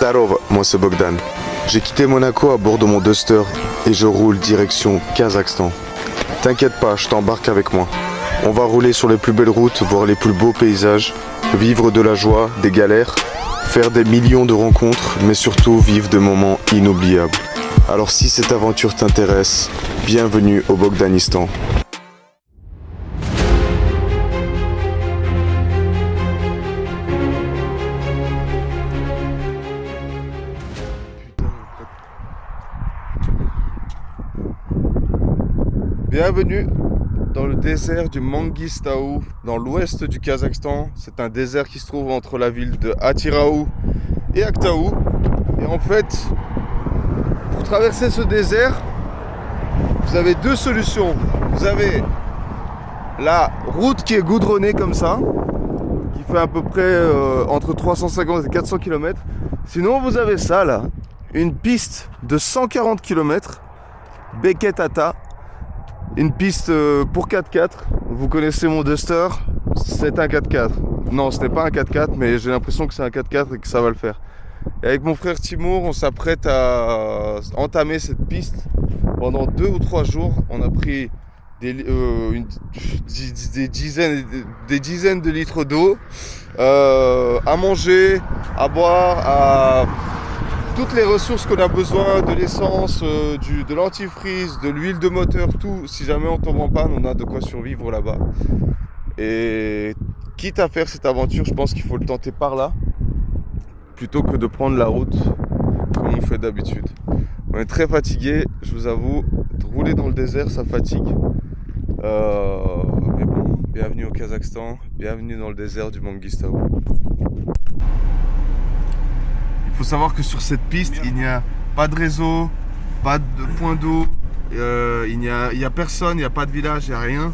Zdarova, moi c'est Bogdan. J'ai quitté Monaco à bord de mon Duster et je roule direction Kazakhstan. T'inquiète pas, je t'embarque avec moi. On va rouler sur les plus belles routes, voir les plus beaux paysages, vivre de la joie, des galères, faire des millions de rencontres, mais surtout vivre des moments inoubliables. Alors si cette aventure t'intéresse, bienvenue au Bogdanistan. Bienvenue dans le désert du Mangistau, dans l'ouest du Kazakhstan. C'est un désert qui se trouve entre la ville de Atyrau et Aktau. Et en fait, pour traverser ce désert, vous avez deux solutions. Vous avez la route qui est goudronnée comme ça, qui fait à peu près entre 350 et 400 km. Sinon, vous avez ça là, une piste de 140 km, Beketata. Une piste pour 4x4, vous connaissez mon Duster, c'est un 4x4. Non, ce n'est pas un 4x4, mais j'ai l'impression que c'est un 4x4 et que ça va le faire. Et avec mon frère Timur, on s'apprête à entamer cette piste. Pendant 2 ou 3 jours, on a pris des dizaines de litres d'eau, à manger, à boire, à... toutes les ressources qu'on a besoin, de l'essence, de l'antifreeze, de l'huile de moteur, tout. Si jamais on tombe en panne, on a de quoi survivre là-bas. Et quitte à faire cette aventure, je pense qu'il faut le tenter par là, plutôt que de prendre la route comme on fait d'habitude. On est très fatigué, je vous avoue, de rouler dans le désert, ça fatigue. Mais bon, bienvenue au Kazakhstan, bienvenue dans le désert du Mangistau. Il faut savoir que sur cette piste, il n'y a pas de réseau, pas de point d'eau, il n'y a personne, il n'y a pas de village, il n'y a rien.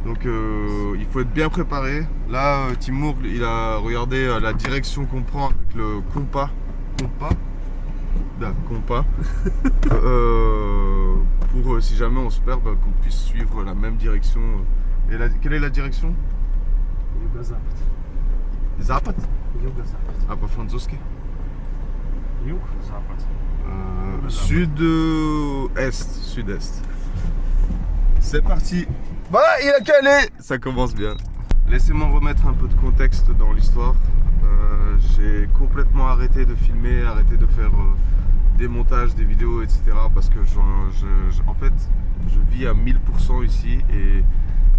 Donc il faut être bien préparé. Là, Timur, il a regardé la direction qu'on prend avec le compas. Pour si jamais on se perd, qu'on puisse suivre la même direction. Et quelle est la direction? Zapad. Ah, pas francuski. Sud-est. C'est parti. Voilà, il a calé. Ça commence bien. Laissez-moi remettre un peu de contexte dans l'histoire. J'ai complètement arrêté de filmer, arrêté de faire des montages, des vidéos, etc. Parce que en fait, je vis à 1000% ici et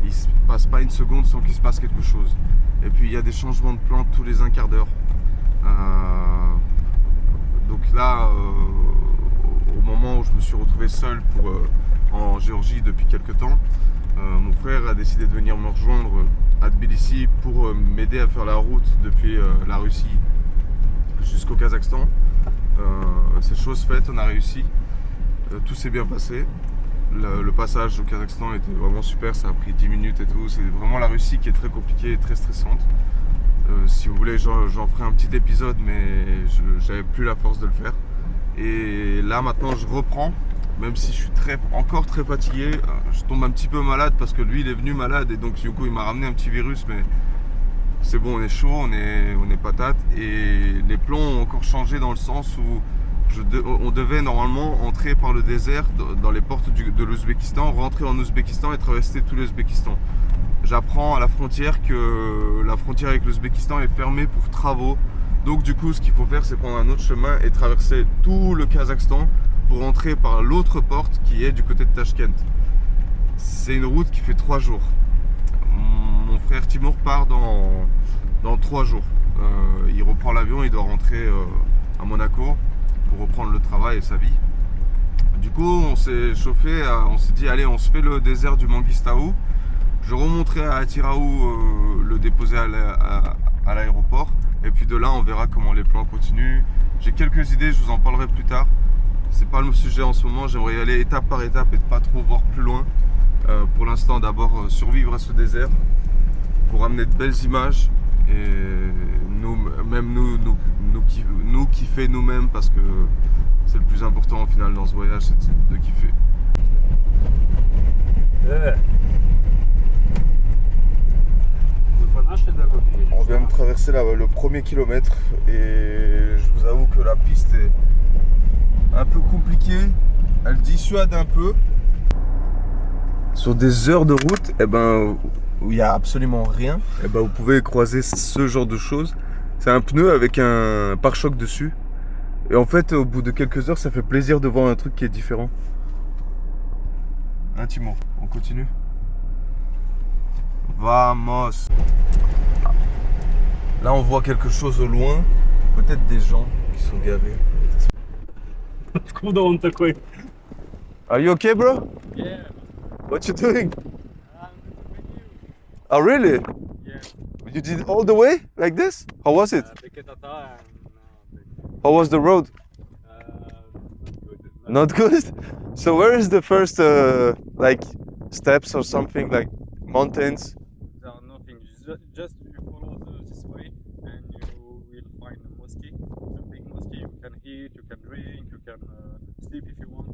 il se passe pas une seconde sans qu'il se passe quelque chose. Et puis il y a des changements de plan tous les 1/4 d'heure. Donc là, au moment où je me suis retrouvé seul en Géorgie depuis quelques temps, mon frère a décidé de venir me rejoindre à Tbilissi pour m'aider à faire la route depuis la Russie jusqu'au Kazakhstan. C'est chose faite, on a réussi, tout s'est bien passé. Le passage au Kazakhstan était vraiment super, ça a pris 10 minutes et tout. C'est vraiment la Russie qui est très compliquée et très stressante. Si vous voulez, j'en ferai un petit épisode, mais j'avais plus la force de le faire. Et là maintenant je reprends, même si je suis encore très fatigué. Je tombe un petit peu malade parce que lui il est venu malade et donc du coup il m'a ramené un petit virus, mais c'est bon, on est chaud, on est patate. Et les plans ont encore changé dans le sens où on devait normalement entrer par le désert dans les portes de l'Ouzbékistan, rentrer en Ouzbékistan et traverser tout l'Ouzbékistan. J'apprends à la frontière que la frontière avec l'Ouzbékistan est fermée pour travaux. Donc du coup, ce qu'il faut faire, c'est prendre un autre chemin et traverser tout le Kazakhstan pour entrer par l'autre porte qui est du côté de Tashkent. C'est une route qui fait 3 jours. Mon frère Timur part dans 3 jours. Il reprend l'avion, il doit rentrer à Monaco pour reprendre le travail et sa vie. Du coup, on s'est chauffé, on s'est dit, allez, on se fait le désert du Mangistau. Je remonterai à Atyrau le déposer à l'aéroport. Et puis de là, on verra comment les plans continuent. J'ai quelques idées, je vous en parlerai plus tard. C'est pas le sujet en ce moment, j'aimerais y aller étape par étape et pas trop voir plus loin. Pour l'instant, d'abord survivre à ce désert pour amener de belles images. Et nous kiffer nous-mêmes parce que c'est le plus important au final dans ce voyage, c'est de kiffer. On vient de traverser le premier kilomètre et je vous avoue que la piste est un peu compliquée. Elle dissuade un peu. Sur des heures de route, où il n'y a absolument rien, vous pouvez croiser ce genre de choses. C'est un pneu avec un pare-choc dessus. Et en fait, au bout de quelques heures, ça fait plaisir de voir un truc qui est différent. Hein, Timo, on continue. Vamos. Là, on voit quelque chose au loin. Peut-être des gens qui sont gavés. Откуда он такой? Are you okay, bro? Yeah. What you doing? I'm Oh, really? Yeah. You did all the way like this? How was it? Beketata and How was the road? not good. Not good? So where is the first steps or something like mountains? There are nothing. Just you follow this way and you will find a mosque, a big mosque. You can eat, you can drink, you can sleep if you want.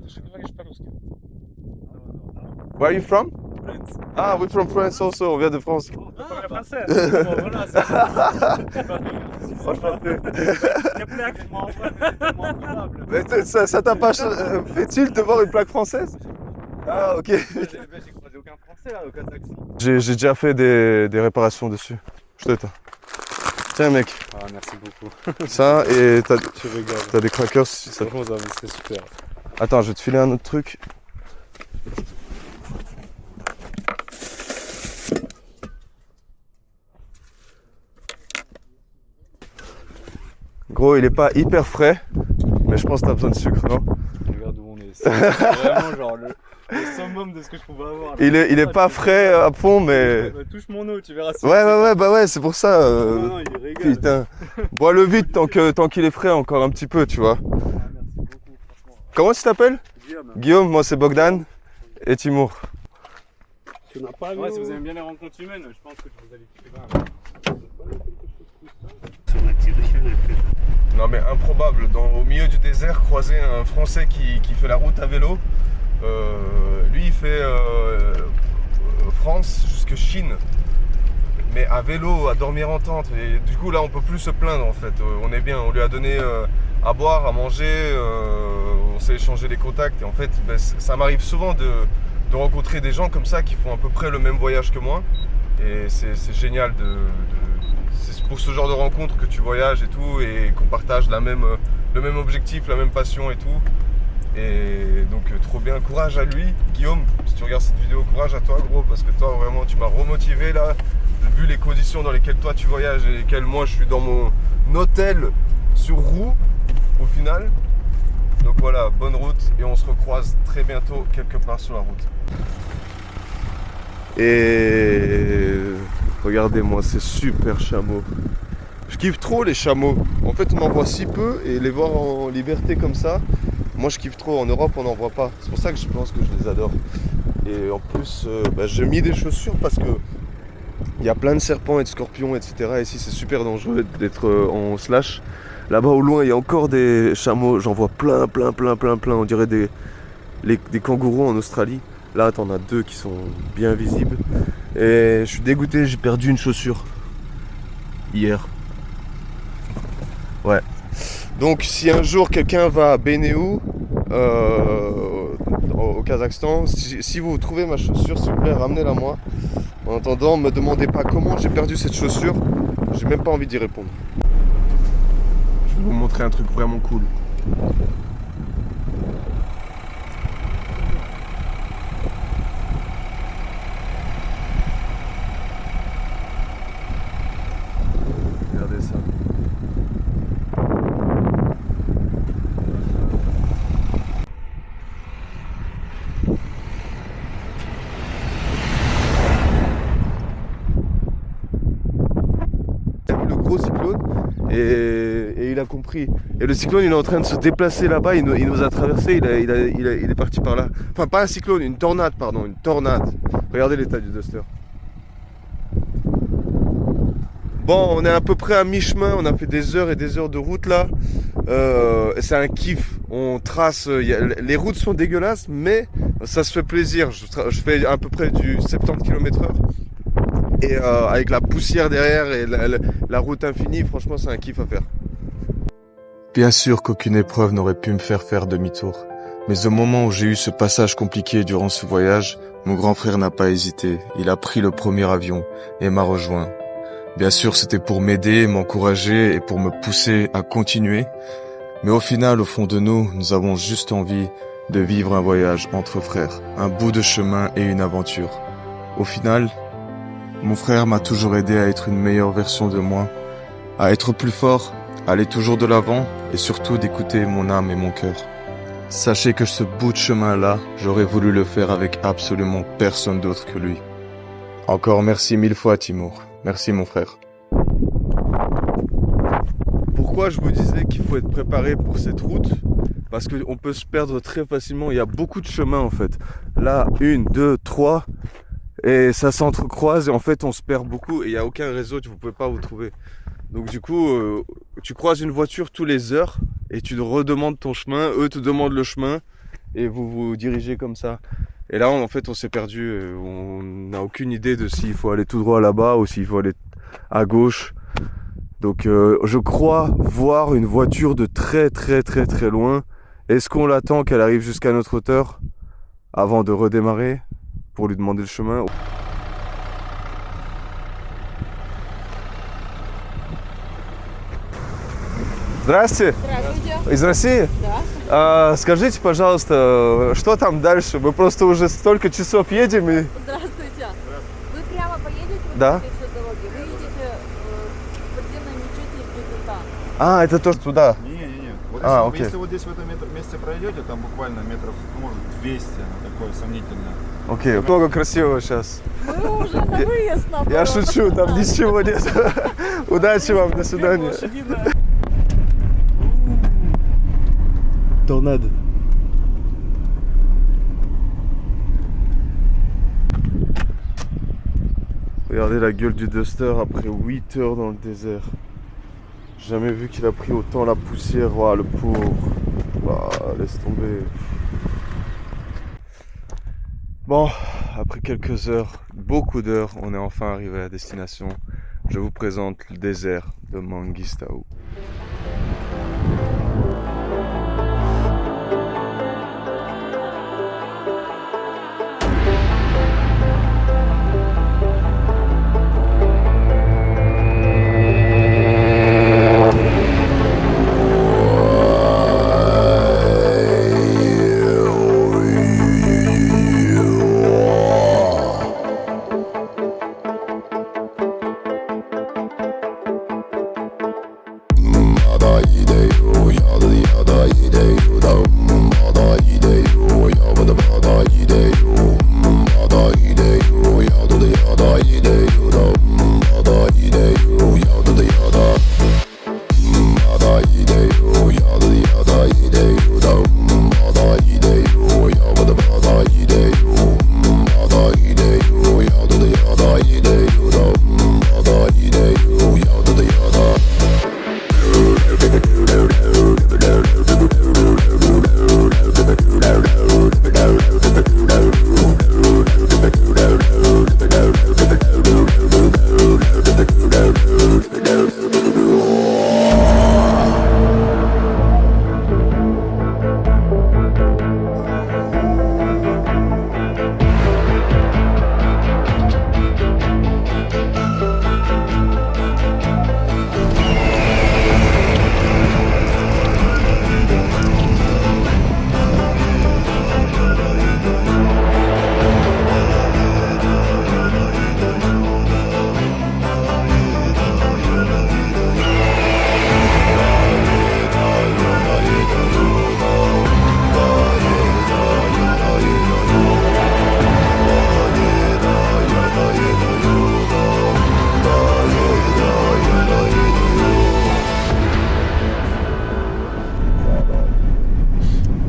Ты же говоришь по-русски. No. Where are you from? Friends. Ah, we're from France also, on vient de France. Tu parles français. Voilà, c'est Enchanté. Les plaques, je m'en vais, mais c'est tellement improbable. Mais ça t'a pas fait-il de voir une plaque française? Ah, ok. J'ai croisé aucun français là au Kazakhstan. J'ai déjà fait des réparations dessus. Je te tiens mec, Ah, merci beaucoup. ça et Tu rigoles. t'as des crackers si ça... Franchement, ça c'est super. Attends, je vais te filer un autre truc. Gros, il est pas hyper frais, mais je pense que t'as besoin de sucre, non? Regarde où on est. C'est vraiment genre le summum de ce que je pouvais avoir. Il est pas frais à fond, mais... Touche mon eau, tu verras. Ouais, c'est pour ça. Non, il régale. Putain, bois-le vite tant qu'il est frais encore un petit peu, tu vois. Ah, merci beaucoup, franchement. Comment tu t'appelles? Guillaume. Guillaume, moi c'est Bogdan et Timur. Tu n'as pas vu. Si vous aimez bien les rencontres humaines, je pense que vous allez kiffer quand même. Non mais improbable, au milieu du désert, croiser un Français qui fait la route à vélo. Lui il fait France jusque Chine, mais à vélo, à dormir en tente. Et du coup là on peut plus se plaindre en fait, on est bien, on lui a donné à boire, à manger, on s'est échangé les contacts et en fait ça m'arrive souvent de rencontrer des gens comme ça qui font à peu près le même voyage que moi et c'est génial c'est pour ce genre de rencontre que tu voyages et tout et qu'on partage le même objectif, la même passion et tout. Et donc trop bien, courage à lui, Guillaume, si tu regardes cette vidéo, courage à toi gros, parce que toi vraiment tu m'as remotivé là, vu les conditions dans lesquelles toi tu voyages et lesquelles moi je suis dans mon hôtel sur roue au final. Donc voilà, bonne route et on se recroise très bientôt quelque part sur la route. Et regardez-moi ces super chameaux. Je kiffe trop les chameaux. En fait on en voit si peu et les voir en liberté comme ça, moi je kiffe trop. En Europe on n'en voit pas. C'est pour ça que je pense que je les adore. Et en plus j'ai mis des chaussures parce que il y a plein de serpents et de scorpions etc. Ici c'est super dangereux d'être en slash. Là-bas au loin il y a encore des chameaux. J'en vois plein. On dirait des kangourous en Australie. Là t'en as deux qui sont bien visibles. Et je suis dégoûté, j'ai perdu une chaussure hier. Ouais. Donc si un jour quelqu'un va à Bénéou au Kazakhstan, si vous trouvez ma chaussure, s'il vous plaît, ramenez-la moi. En attendant, me demandez pas comment j'ai perdu cette chaussure, j'ai même pas envie d'y répondre. Je vais vous montrer un truc vraiment cool. Regardez ça. Il a vu le gros cyclone et il a compris. Et le cyclone il est en train de se déplacer là-bas, il nous a traversé, il est parti par là. Enfin pas un cyclone, une tornade pardon, une tornade. Regardez l'état du Duster. Bon, on est à peu près à mi-chemin, on a fait des heures et des heures de route là. C'est un kiff, on trace, les routes sont dégueulasses, mais ça se fait plaisir. Je fais à peu près du 70 km/h Et avec la poussière derrière et la route infinie, franchement c'est un kiff à faire. Bien sûr qu'aucune épreuve n'aurait pu me faire demi-tour. Mais au moment où j'ai eu ce passage compliqué durant ce voyage, mon grand frère n'a pas hésité. Il a pris le premier avion et m'a rejoint. Bien sûr, c'était pour m'aider, m'encourager et pour me pousser à continuer. Mais au final, au fond de nous, nous avons juste envie de vivre un voyage entre frères, un bout de chemin et une aventure. Au final, mon frère m'a toujours aidé à être une meilleure version de moi, à être plus fort, à aller toujours de l'avant et surtout d'écouter mon âme et mon cœur. Sachez que ce bout de chemin-là, j'aurais voulu le faire avec absolument personne d'autre que lui. Encore merci 1000 fois, Timur. Merci, mon frère. Pourquoi je vous disais qu'il faut être préparé pour cette route? Parce qu'on peut se perdre très facilement. Il y a beaucoup de chemins, en fait. Là, 1, 2, 3. Et ça s'entrecroise et en fait, on se perd beaucoup. Et il n'y a aucun réseau, vous ne pouvez pas vous trouver. Donc du coup, tu croises une voiture tous les heures et tu te redemandes ton chemin, eux te demandent le chemin et vous vous dirigez comme ça. Et là, en fait, on s'est perdu, on n'a aucune idée de s'il faut aller tout droit là-bas ou s'il faut aller à gauche. Donc je crois voir une voiture de très loin. Est-ce qu'on l'attend qu'elle arrive jusqu'à notre hauteur avant de redémarrer pour lui demander le chemin? Здравствуйте. Здравствуйте. Из России? Да. Скажите, пожалуйста, что там дальше? Мы просто уже столько часов едем и... Здравствуйте. Вы прямо поедете Да. по этой дороге? Вы едете в подземной мечети Бекута. А, это то, что туда. Не. Вот Окей. если вот здесь в этом месте пройдете, там буквально метров, может, 200, такое сомнительное. Окей, много красивого сейчас. Мы уже на выезд наоборот. Я шучу, там ничего нет. Удачи вам, до свидания. Tornade. Regardez la gueule du Duster après 8 heures dans le désert. Jamais vu qu'il a pris autant la poussière. Oh, le pauvre. Bah, laisse tomber. Bon, après quelques heures, beaucoup d'heures, on est enfin arrivé à destination. Je vous présente le désert de Mangistau.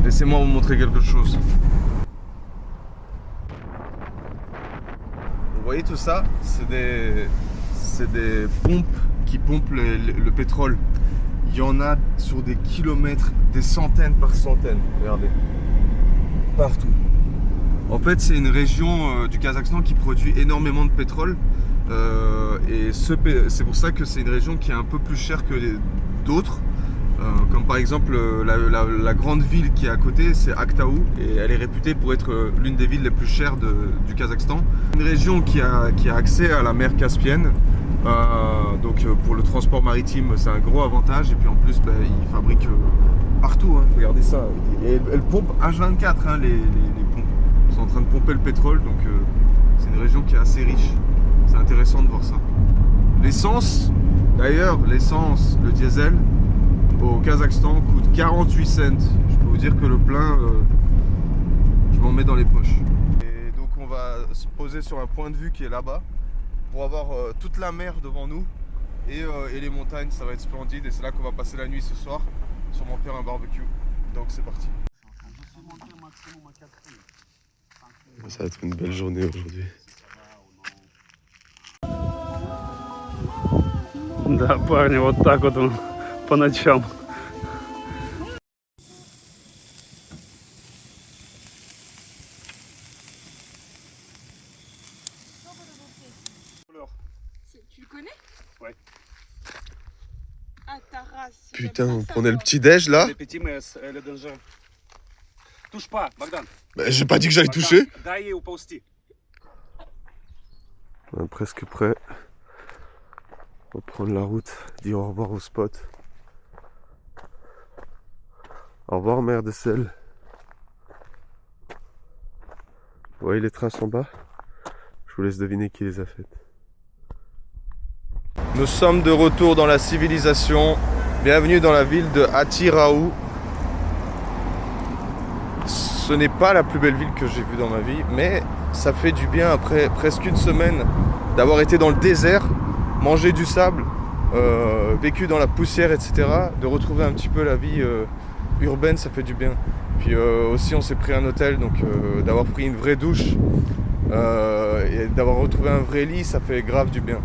Laissez-moi vous montrer quelque chose. Vous voyez tout ça? C'est des pompes qui pompent le pétrole. Il y en a sur des kilomètres, des centaines par centaines. Regardez. Partout. En fait, c'est une région du Kazakhstan qui produit énormément de pétrole. C'est pour ça que c'est une région qui est un peu plus chère que d'autres. Comme par exemple la grande ville qui est à côté, c'est Aktaou, et elle est réputée pour être l'une des villes les plus chères du Kazakhstan. Une région qui a accès à la mer Caspienne, donc pour le transport maritime c'est un gros avantage, et puis en plus ils fabriquent partout, hein. Regardez ça, et elles pompent H24, hein, les pompes. Ils sont en train de pomper le pétrole, donc c'est une région qui est assez riche. C'est intéressant de voir ça. L'essence, d'ailleurs, le diesel au Kazakhstan coûte 48 cents. Je peux vous dire que le plein, je m'en mets dans les poches. Et donc on va se poser sur un point de vue qui est là-bas pour avoir toute la mer devant nous et les montagnes. Ça va être splendide, et c'est là qu'on va passer la nuit ce soir. Sûrement faire un barbecue. Donc c'est parti. Ça va être une belle journée aujourd'hui. Да, парни, вот так вот он по ночам. Tu le connais? Ouais. Ah, ta race. Putain, on prenait le petit déj là. Touche pas, Bogdan. Bah, j'ai pas dit que j'allais toucher. Дай ей уползти. On est presque prêt. On va prendre la route, dire au revoir au spot. Au revoir mer de sel. Vous voyez les traces en bas? Je vous laisse deviner qui les a faites. Nous sommes de retour dans la civilisation. Bienvenue dans la ville de Atyrau. Ce n'est pas la plus belle ville que j'ai vue dans ma vie, mais ça fait du bien après presque une semaine d'avoir été dans le désert, mangé du sable, vécu dans la poussière, etc. De retrouver un petit peu la vie urbaine, ça fait du bien. Puis aussi on s'est pris un hôtel, donc d'avoir pris une vraie douche et d'avoir retrouvé un vrai lit, ça fait grave du bien.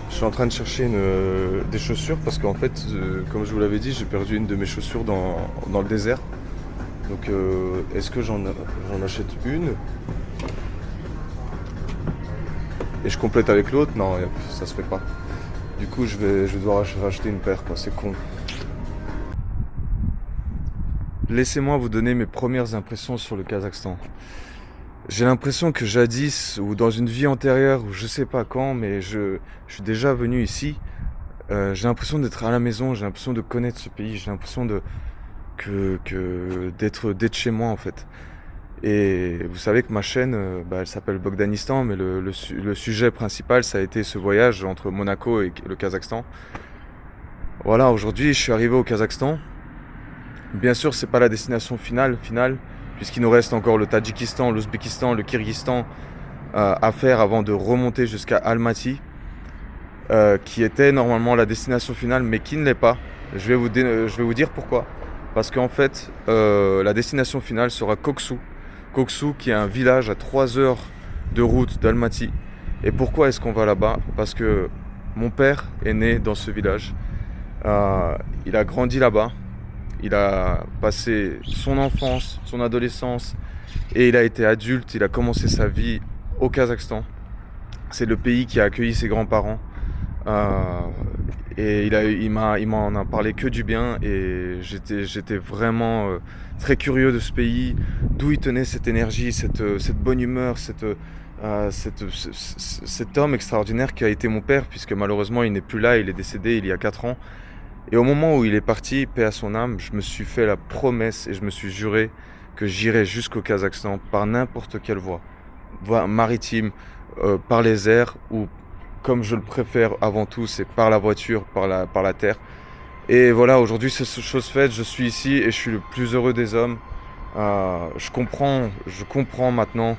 Je suis en train de chercher des chaussures parce qu'en fait, comme je vous l'avais dit, j'ai perdu une de mes chaussures dans le désert. Donc est-ce que j'en achète une et je complète avec l'autre? Non, ça se fait pas. Du coup, je vais devoir racheter une paire, quoi. C'est con. Laissez-moi vous donner mes premières impressions sur le Kazakhstan. J'ai l'impression que jadis, ou dans une vie antérieure, ou je sais pas quand, mais je suis déjà venu ici. J'ai l'impression d'être à la maison, j'ai l'impression de connaître ce pays, j'ai l'impression d'être chez moi en fait. Et vous savez que ma chaîne, elle s'appelle Bogdanistan, mais le sujet principal, ça a été ce voyage entre Monaco et le Kazakhstan. Voilà, aujourd'hui, je suis arrivé au Kazakhstan. Bien sûr, c'est pas la destination finale, puisqu'il nous reste encore le Tadjikistan, l'Ouzbékistan, le Kirghizistan à faire avant de remonter jusqu'à Almaty, qui était normalement la destination finale, mais qui ne l'est pas. Je vais vous dire pourquoi. Parce qu'en fait, la destination finale sera Koksu. Koksu, qui est un village à 3 heures de route d'Almaty. Et pourquoi est-ce qu'on va là-bas? Parce que mon père est né dans ce village. Il a grandi là-bas. Il a passé son enfance, son adolescence, et il a été adulte. Il a commencé sa vie au Kazakhstan. C'est le pays qui a accueilli ses grands-parents. Et il m'en a parlé que du bien, et j'étais vraiment très curieux de ce pays, d'où il tenait cette énergie, cette bonne humeur, cet homme extraordinaire qui a été mon père, puisque malheureusement il n'est plus là, il est décédé il y a 4 ans. Et au moment où il est parti, paix à son âme, je me suis fait la promesse et je me suis juré que j'irais jusqu'au Kazakhstan par n'importe quelle voie maritime, par les airs, ou comme je le préfère avant tout, c'est par la voiture, par la terre. Et voilà, aujourd'hui c'est chose faite, je suis ici et je suis le plus heureux des hommes. Je comprends maintenant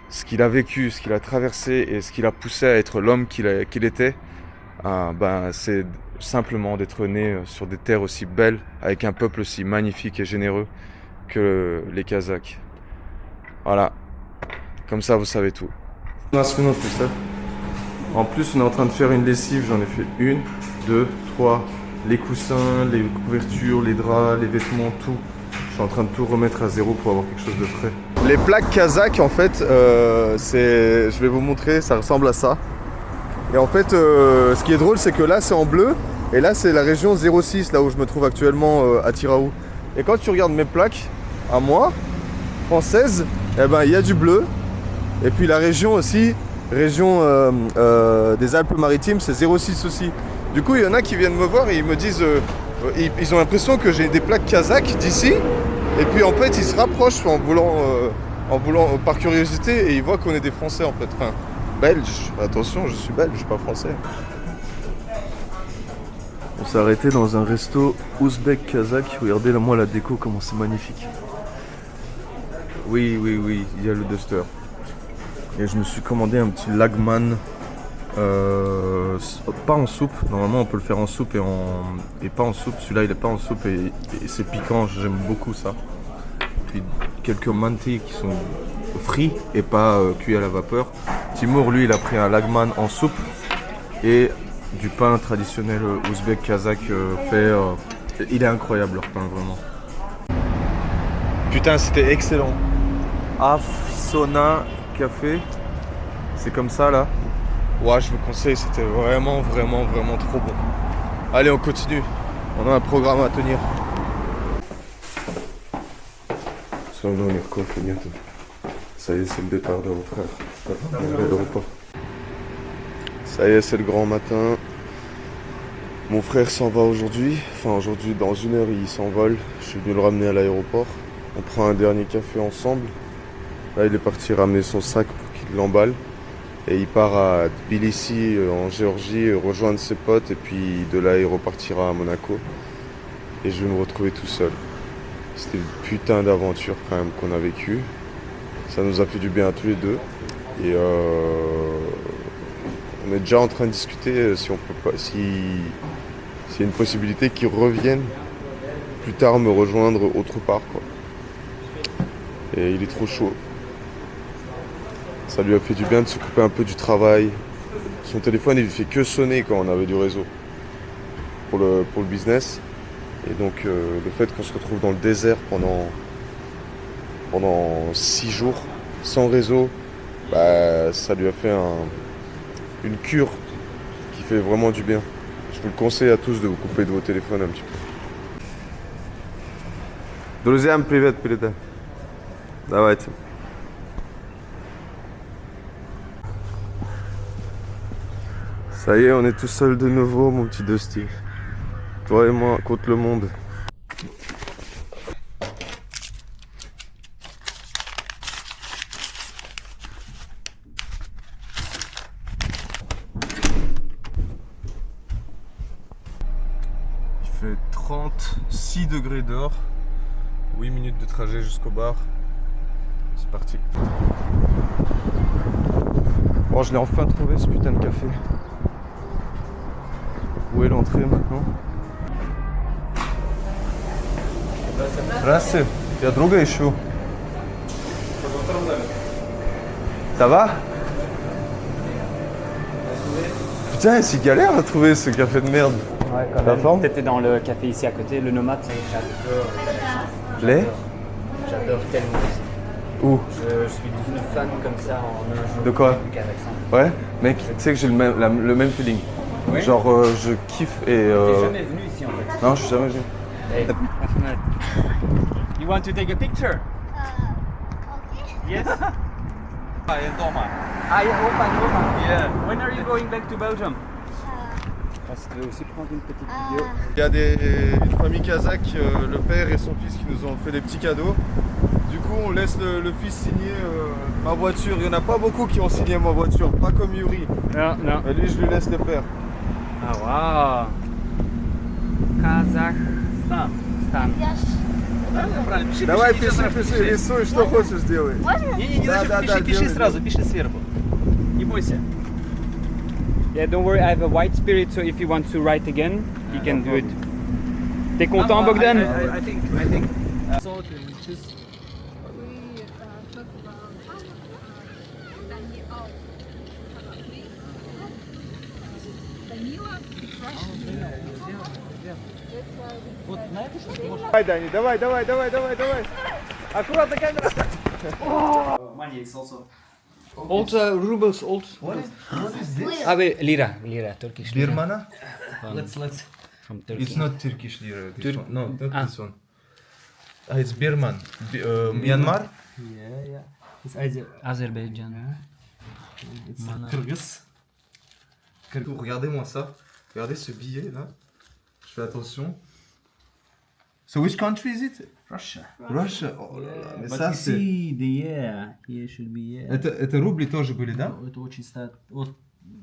ce qu'il a vécu, ce qu'il a traversé et ce qui l'a poussé à être l'homme qu'il était. C'est simplement d'être né sur des terres aussi belles, avec un peuple aussi magnifique et généreux que les Kazakhs. Voilà, comme ça vous savez tout. 15 minutes, c'est ça. En plus, on est en train de faire une lessive. J'en ai fait 1, 2, 3, les coussins, les couvertures, les draps, les vêtements, tout. Je suis en train de tout remettre à zéro pour avoir quelque chose de frais. Les plaques kazakhs, en fait, je vais vous montrer, ça ressemble à ça. Et en fait, ce qui est drôle, c'est que là, c'est en bleu. Et là, c'est la région 06, là où je me trouve actuellement à Tiraou. Et quand tu regardes mes plaques, à moi, françaises, eh ben, il y a du bleu. Et puis la région aussi, région des Alpes-Maritimes, c'est 06 aussi. Du coup, il y en a qui viennent me voir et ils me disent, ils ont l'impression que j'ai des plaques kazakhs d'ici. Et puis en fait, ils se rapprochent en voulant par curiosité et ils voient qu'on est des Français en fait. Enfin, belges. Attention, je suis belge, je suis pas français. On s'est arrêté dans un resto ouzbek kazakh. Regardez moi la déco, comment c'est magnifique. Oui, il y a le duster. Et je me suis commandé un petit lagman. Pas en soupe, normalement on peut le faire en soupe et pas en soupe. Celui-là il est pas en soupe et c'est piquant, j'aime beaucoup ça. Puis quelques mantis qui sont frits et pas cuits à la vapeur. Timur lui il a pris un lagman en soupe et du pain traditionnel ouzbek kazakh fait. Il est incroyable leur pain vraiment. Putain c'était excellent. Afsona café, c'est comme ça là. Ouais, je vous conseille, c'était vraiment trop bon. Allez, on continue. On a un programme à tenir. Ça y est, c'est le départ de vos frères. Ça y est, c'est le grand matin. Mon frère s'en va aujourd'hui. Enfin, aujourd'hui, dans 1 heure, il s'envole. Je suis venu le ramener à l'aéroport. On prend un dernier café ensemble. Là, il est parti ramener son sac pour qu'il l'emballe. Et il part à Tbilissi, en Géorgie, rejoindre ses potes. Et puis de là, il repartira à Monaco. Et je vais me retrouver tout seul. C'était une putain d'aventure quand même qu'on a vécue. Ça nous a fait du bien à tous les deux. Et on est déjà en train de discuter si on peut pas, s'il y a une possibilité qu'ils reviennent plus tard me rejoindre autre part, quoi. Et il est trop chaud. Ça lui a fait du bien de se couper un peu du travail. Son téléphone il fait que sonner quand on avait du réseau pour le business. Et donc le fait qu'on se retrouve dans le désert pendant 6 jours sans réseau, bah, ça lui a fait une cure qui fait vraiment du bien. Je vous le conseille à tous de vous couper de vos téléphones un petit peu. Друзьям привет передай. Давайте. Ça y est, on est tout seul de nouveau, mon petit Dusty. Toi et moi contre le monde. Il fait 36 degrés dehors. 8 minutes de trajet jusqu'au bar. C'est parti. Bon, je l'ai enfin trouvé ce putain de café. Où est l'entrée maintenant? Здравствуйте. Я друга ищу. Ça va? Putain, c'est galère à trouver ce café de merde. Ouais, quand La même. forme? T'étais dans le café ici à côté, le Nomade. Les? J'adore tellement ici. Où? Je suis devenu fan comme ça en un jour. De quoi? Du Kazakhstan. Ouais? Mec, tu sais que j'ai le même feeling. Oui? Genre, je kiffe et... T'es jamais venu ici en fait. Non, je suis jamais venu. Hey. You want to take a picture? Yes? Ah, yeah, Opa. Yeah. When are you going back to Belgium? Parce que tu veux aussi prendre une petite vidéo. Il y a une famille kazakh, le père et son fils qui nous ont fait des petits cadeaux. Du coup, on laisse le fils signer ma voiture. Il n'y en a pas beaucoup qui ont signé ma voiture, pas comme Yuri. Non. Et lui, je lui laisse le faire. Ah, waouh. Kazakhstan. Правильно, пиши, Давай, пиши, ничего пиши, страшного, рисуй, что хочешь делай. Не Да, зачем, да, пиши, да, пиши делай, сразу, пиши сверху. Не бойся. Yeah, don't worry, I have a white spirit, so if you want to write again, you can do it. T'es content, Bogdan? I think. Salt and just We talk about Daniel. Danila, it's Russian. Вот на эту штуку можно... Давай, Дани, давай. Аккуратно, камера! Money is also... Old rubles, old... What is this? Ah, wait, lira, Turkish lira. Birmana? Let's... From Turkey. It's not Turkish lira. This Tur- one. No, not Ah. this one. It's Birman. Myanmar? Yeah. It's Azerbaijan. It's Kyrgyz. Regardez-moi ça. Regardez ce billet là. Je fais attention. So which country is it? Russia. Russia. Oh là là. Mais But ça you c'est... see the yeah, here should be yeah. Это рубли тоже были, да? Это очень стат. Вот.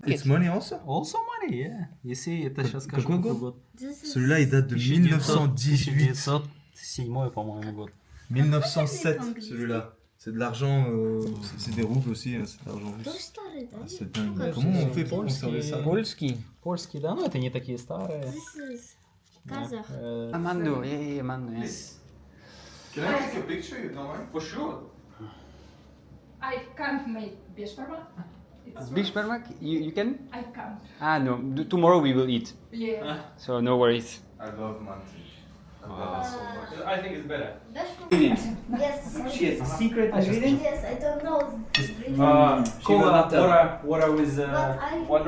It's money also? Also money, yeah. Если это сейчас скажу, Какой какой год? год? Celui-là il date de 1918. 1907, по-моему, год. 1907 celui-là. C'est de l'argent, c'est des roubles aussi, hein, c'est de l'argent russe. Ah, c'est dingue. Comment on fait pour conserver ça? Польский. Польский, да, но это не такие старые. Казах. Манду, yeah, Mandu, yes. Can I take a picture? You don't mind? For sure. I can't make bishparma. It's Bishparmak, you can? I can't. Ah, no, tomorrow we will eat. Yeah. So no worries. I love manti. I love it so much. I think it's better. Yes. Yes, secret ingredient. Yes, I don't know. Cola, water with I Why?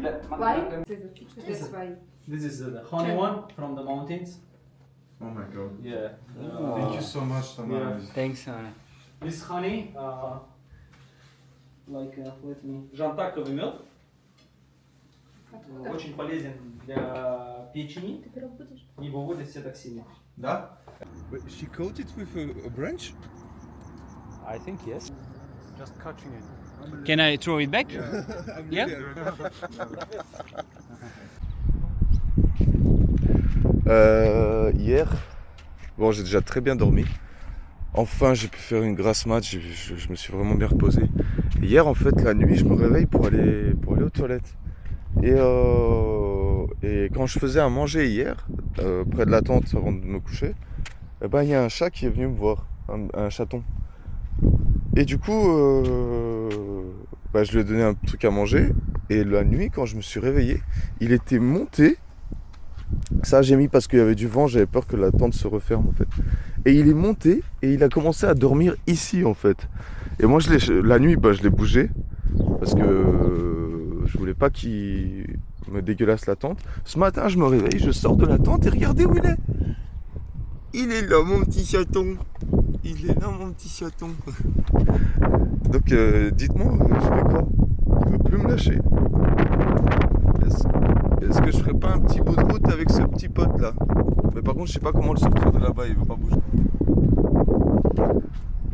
That's why. This is the honey one from the mountains. Oh my god. Yeah. Thank you so much, Tamara. Thanks. This honey, like let me. Жантаковый мед. Очень полезен для печени. Ты пирог будешь? Не выводит все токсины. Да? She coated with a branch? I think yes. Just catching it. Can I throw it back? Yeah. Hier, bon, j'ai déjà très bien dormi. Enfin, j'ai pu faire une grasse mat, je me suis vraiment bien reposé. Et hier, en fait, la nuit, je me réveille pour aller aux toilettes. Et quand je faisais à manger hier, près de la tente avant de me coucher, eh ben, il y a un chat qui est venu me voir, un chaton. Et du coup, je lui ai donné un truc à manger. Et la nuit, quand je me suis réveillé, il était monté. Ça, j'ai mis parce qu'il y avait du vent, j'avais peur que la tente se referme en fait. Et il est monté et il a commencé à dormir ici en fait. Et moi, la nuit, je l'ai bougé parce que je voulais pas qu'il me dégueulasse la tente. Ce matin, je me réveille, je sors de la tente et regardez où il est. Il est là, mon petit chaton. Il est là, mon petit chaton. Donc, dites-moi, je fais quoi? Il veut plus me lâcher. Est-ce que je ferais pas un petit bout de route avec ce petit pote là? Mais par contre, je sais pas comment le sortir de là-bas, il veut pas bouger.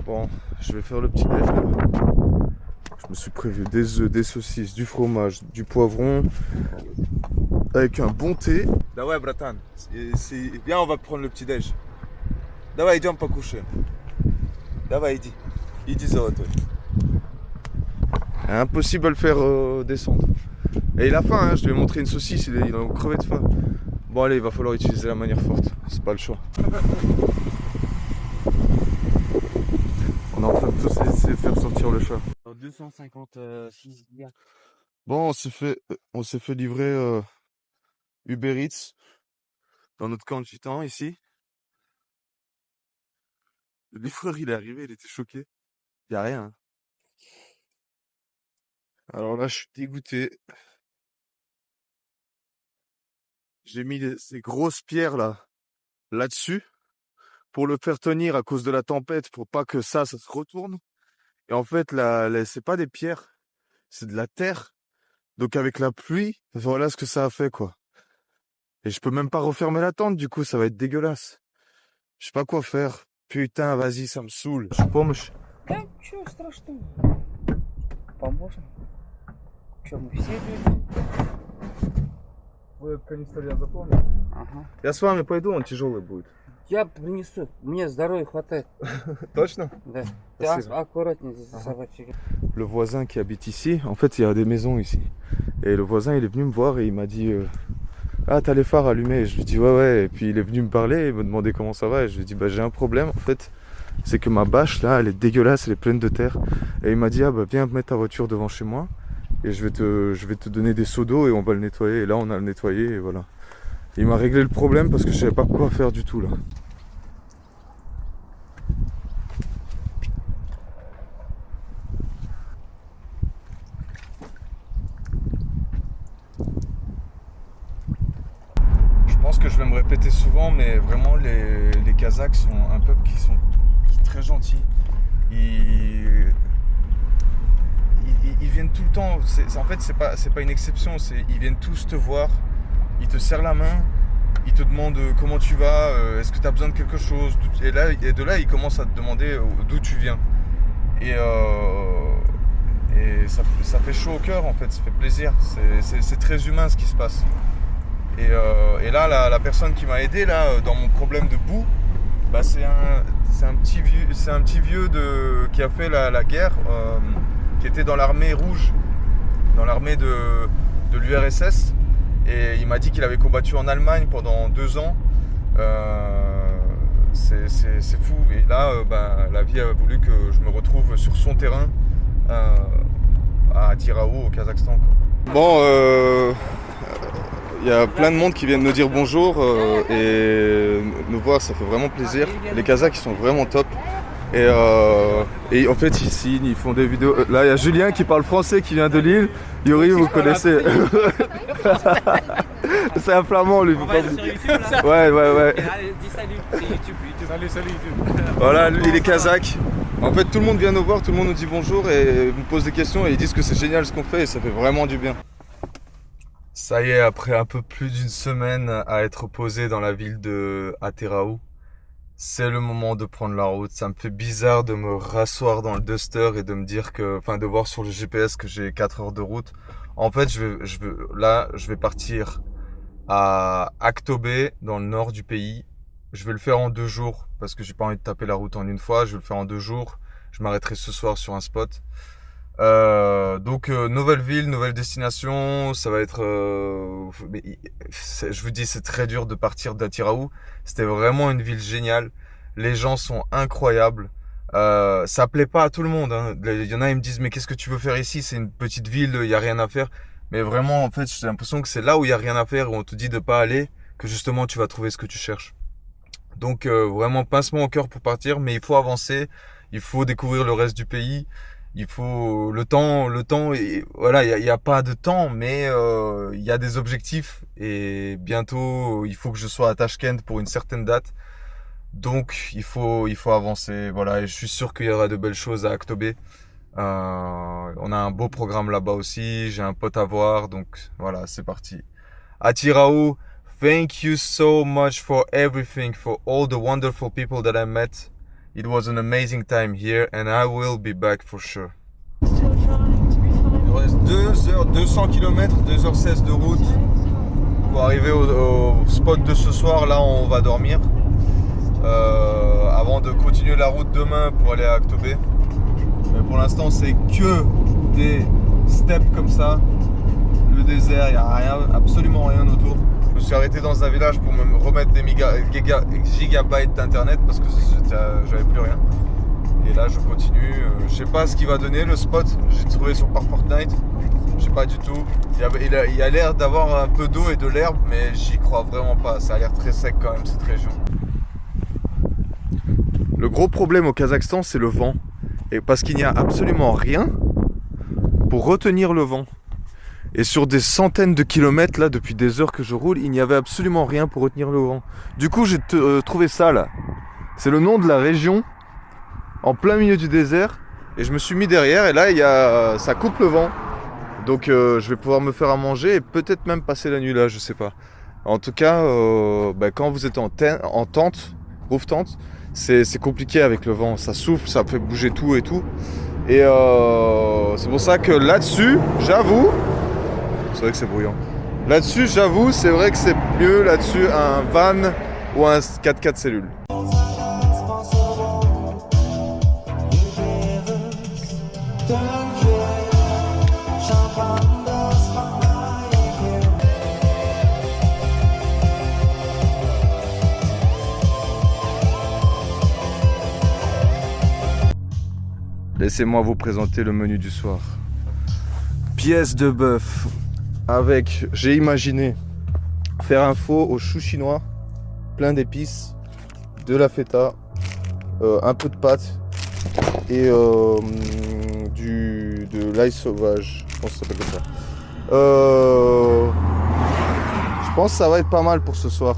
Bon, je vais faire le petit déj là. Je me suis prévu des œufs, des saucisses, du fromage, du poivron, avec un bon thé. Давай, братан, viens, on va prendre le petit déj. Давай, идем покушаем. Давай, иди золотой. Impossible à le faire descendre. Et il a faim, hein, je lui ai montré une saucisse, il a crevé de faim. Bon allez, il va falloir utiliser la manière forte, c'est pas le choix. On est en train de tous essayer de faire sortir le chat. 256 bières. Bon, on s'est fait livrer Uber Eats dans notre camp de gitans ici. Le livreur il est arrivé, il était choqué. Il n'y a rien. Alors là, je suis dégoûté. J'ai mis ces grosses pierres là-dessus pour le faire tenir à cause de la tempête, pour pas que ça se retourne. Et en fait, c'est pas des pierres, c'est de la terre. Donc avec la pluie, voilà ce que ça a fait quoi. Et je peux même pas refermer la tente, du coup, ça va être dégueulasse. Je sais pas quoi faire. Putain, vas-y, ça me saoule. Помощь. Да, ничего страшного. Поможем. Что, мы все люди? Вы канистру я запомнил. Ага. Я с вами пойду, он тяжелый будет. Я принесу. Мне здоровья хватает. Точно? Да. Спасибо. Ты аккуратнее за собачкой. Le voisin qui habite ici, en fait, il y a des maisons ici. Et le voisin, il est venu me voir et il m'a dit ah, t'as les phares allumés? Et je lui dis ouais. Et puis il est venu me parler, il me demandait comment ça va. Et je lui dis j'ai un problème en fait. C'est que ma bâche là, elle est dégueulasse, elle est pleine de terre. Et il m'a dit viens mettre ta voiture devant chez moi. Et je vais te donner des seaux d'eau et on va le nettoyer. Et là, on a le nettoyé et voilà. Il m'a réglé le problème parce que je savais pas quoi faire du tout là. Je pense que je vais me répéter souvent, mais vraiment les Kazakhs sont un peuple qui sont très gentils. Ils viennent tout le temps. En fait, c'est pas une exception. Ils viennent tous te voir. Ils te serrent la main. Ils te demandent comment tu vas. Est-ce que tu as besoin de quelque chose. Et de là, ils commencent à te demander d'où tu viens. Et ça fait chaud au cœur en fait. Ça fait plaisir. C'est très humain ce qui se passe. Et là, la personne qui m'a aidé là dans mon problème de boue, bah, c'est un petit vieux qui a fait la guerre, qui était dans l'armée rouge, dans l'armée de l'URSS. Et il m'a dit qu'il avait combattu en Allemagne pendant 2 ans. C'est fou. Et là, la vie a voulu que je me retrouve sur son terrain à Atyrau, au Kazakhstan, quoi. Bon, il y a plein de monde qui viennent nous dire bonjour et nous voir, ça fait vraiment plaisir. Les Kazakhs, ils sont vraiment top. Et en fait, ils signent, ils font des vidéos. Là, il y a Julien qui parle français, qui vient de Lille. Yuri, vous connaissez. C'est un flamand, lui. On va être sur YouTube là. Ouais. Dis salut, c'est YouTube. Salut YouTube. Voilà, lui, il est kazakh. En fait, tout le monde vient nous voir, tout le monde nous dit bonjour et nous pose des questions et ils disent que c'est génial ce qu'on fait et ça fait vraiment du bien. Ça y est, après un peu plus d'une semaine à être posé dans la ville de Atyrau, c'est le moment de prendre la route. Ça me fait bizarre de me rasseoir dans le Duster et de me dire de voir sur le GPS que j'ai 4 heures de route. En fait, je vais partir à Aktobe, dans le nord du pays. Je vais le faire en 2 jours parce que j'ai pas envie de taper la route en une fois. Je vais le faire en 2 jours. Je m'arrêterai ce soir sur un spot. Donc nouvelle ville, nouvelle destination, ça va être je vous dis, c'est très dur de partir d'Atyrau. C'était vraiment une ville géniale, les gens sont incroyables. Ça plaît pas à tout le monde, hein. Il y en a, ils me disent mais qu'est-ce que tu veux faire ici, c'est une petite ville, il y a rien à faire. Mais vraiment, en fait, j'ai l'impression que c'est là où il y a rien à faire, où on te dit de pas aller, que justement tu vas trouver ce que tu cherches. Donc vraiment pincement au cœur pour partir, mais il faut avancer, il faut découvrir le reste du pays. Il faut le temps et voilà, il y a pas de temps, mais il y a des objectifs et bientôt il faut que je sois à Tashkent pour une certaine date. Donc il faut avancer, voilà, et je suis sûr qu'il y aura de belles choses à Aktobe. On a un beau programme là-bas aussi, j'ai un pote à voir, donc voilà, c'est parti. Atyrau, thank you so much for everything, for all the wonderful people that I met. It was an amazing time here and I will be back for sure. Il reste 2 heures, 200 km, 2h16 de route pour arriver au spot de ce soir. Là, on va dormir avant de continuer la route demain pour aller à Aktobe. Mais pour l'instant, c'est que des steppes comme ça. Le désert, il n'y a rien, absolument rien autour. Je me suis arrêté dans un village pour me remettre des gigabytes d'internet parce que j'avais plus rien. Et là je continue, je sais pas ce qu'il va donner le spot, j'ai trouvé sur Fortnite, je sais pas du tout. Il a l'air d'avoir un peu d'eau et de l'herbe, mais j'y crois vraiment pas, ça a l'air très sec quand même cette région. Le gros problème au Kazakhstan, c'est le vent. Et parce qu'il n'y a absolument rien pour retenir le vent. Et sur des centaines de kilomètres, là, depuis des heures que je roule, il n'y avait absolument rien pour retenir le vent. Du coup, j'ai trouvé ça, là. C'est le nom de la région, en plein milieu du désert. Et je me suis mis derrière, et là, ça coupe le vent. Donc, je vais pouvoir me faire à manger et peut-être même passer la nuit là, je sais pas. En tout cas, quand vous êtes en tente, roof tente, c'est compliqué avec le vent. Ça souffle, ça fait bouger tout et tout. Et c'est pour ça que là-dessus, j'avoue... C'est vrai que c'est bruyant. Là-dessus, j'avoue, c'est vrai que c'est mieux là-dessus un van ou un 4x4 cellules. Laissez-moi vous présenter le menu du soir. Pièce de bœuf. Avec, j'ai imaginé, faire un faux au chou chinois, plein d'épices, de la feta, un peu de pâte et de l'ail sauvage, je pense que ça s'appelle comme ça. Je pense que ça va être pas mal pour ce soir.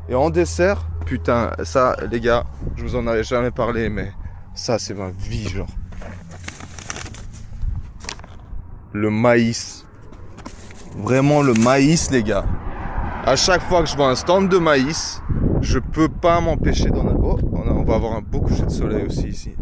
Et en dessert, putain, ça les gars, je vous en avais jamais parlé, mais ça c'est ma vie genre. Le maïs. Vraiment le maïs les gars. À chaque fois que je vois un stand de maïs, je peux pas m'empêcher d'en avoir. On va avoir un beau coucher de soleil aussi ici.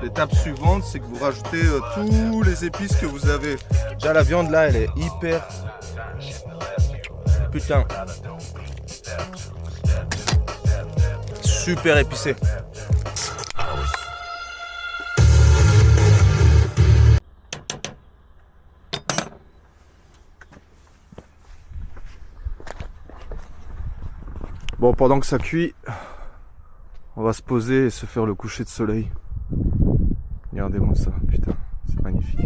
L'étape suivante, c'est que vous rajoutez tous les épices que vous avez. Déjà la viande là, elle est hyper... Putain. Super épicée. Bon, pendant que ça cuit, on va se poser et se faire le coucher de soleil. Regardez-moi ça, putain, c'est magnifique.